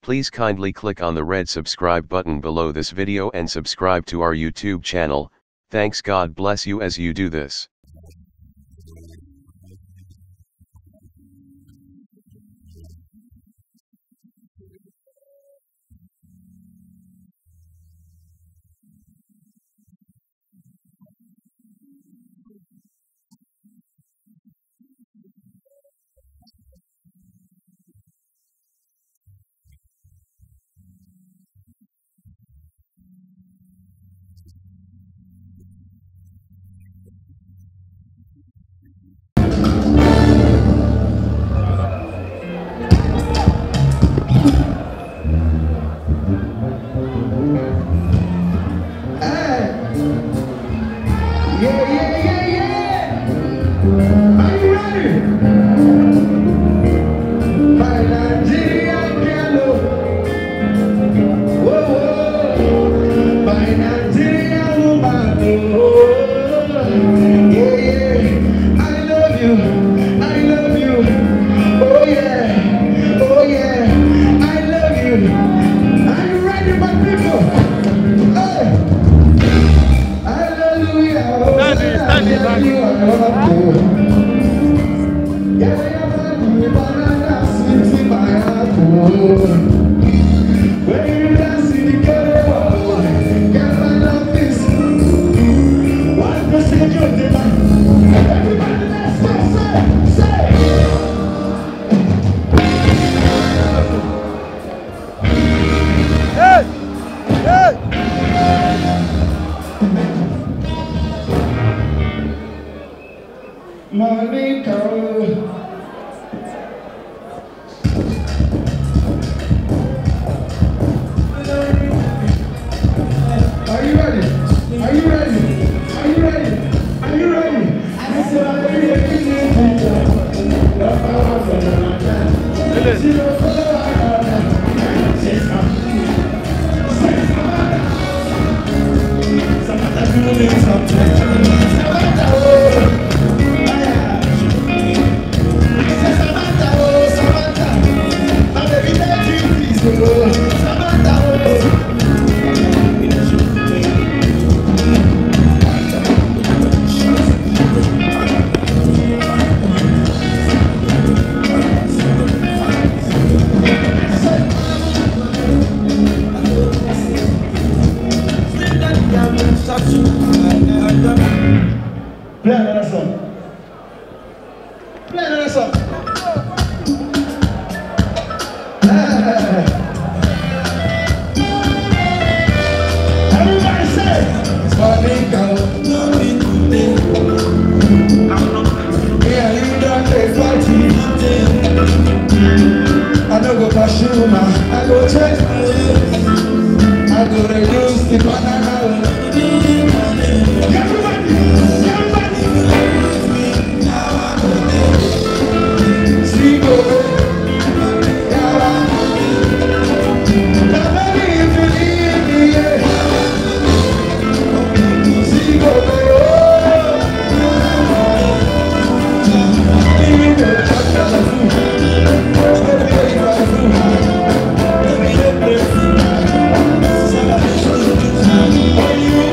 Please kindly click on the red subscribe button below this video and subscribe to our YouTube channel. Thanks, God bless you as you do this. You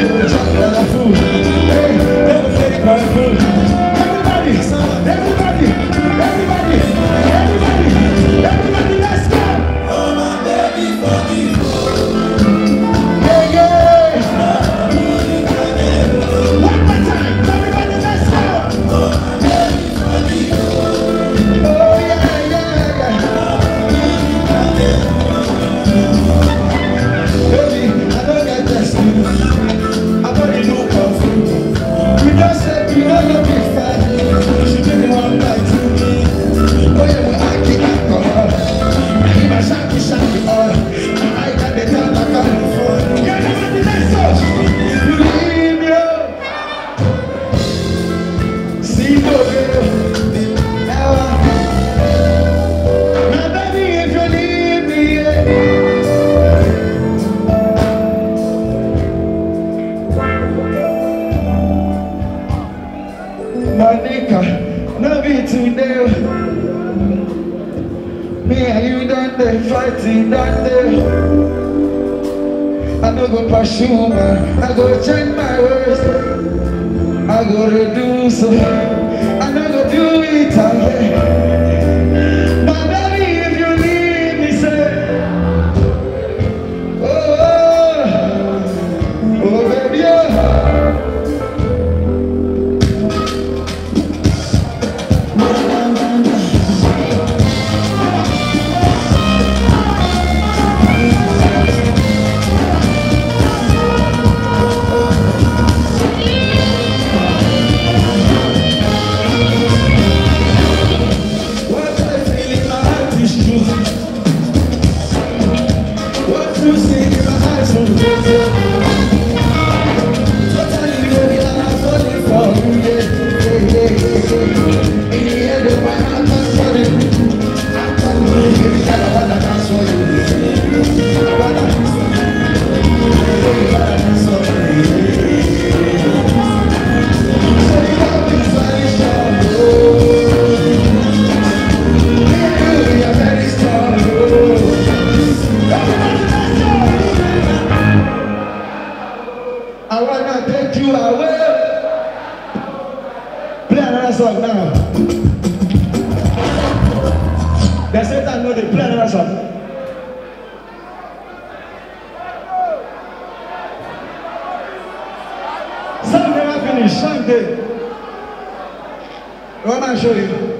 be done there. I no go pursue man, I go change my ways. I go reduce, I no go do it again. My baby, if you leave me, say, oh baby, I wanna take you away. Play another song now. They said I know they play another song. Song never finished, song day. What am I show you?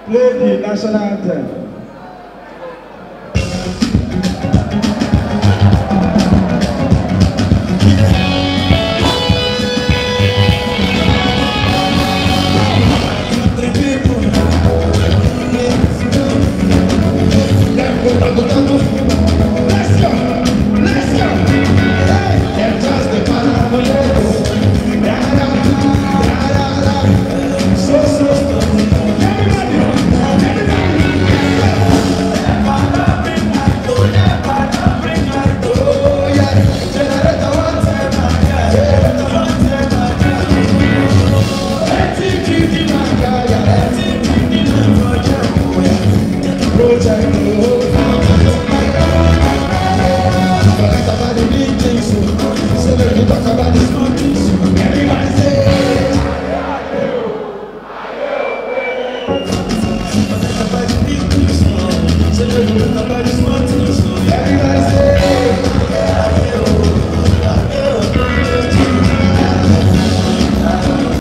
Play the national anthem.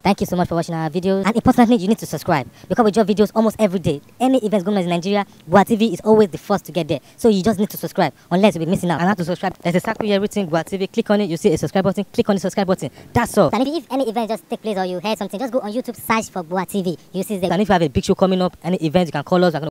Thank you so much for watching our videos, and importantly, you need to subscribe because we drop videos almost every day. Any events going on in Nigeria, Gboah TV is always the first to get there, so you just need to subscribe unless you'll be missing out. And how to subscribe? There's a circle here written Gboah TV. Click on it, you see a subscribe button. Click on the subscribe button. That's all. And if any event just take place or you heard something, just go on YouTube, search for Gboah TV. You see the. And if you have a big show coming up, any event, you can call us.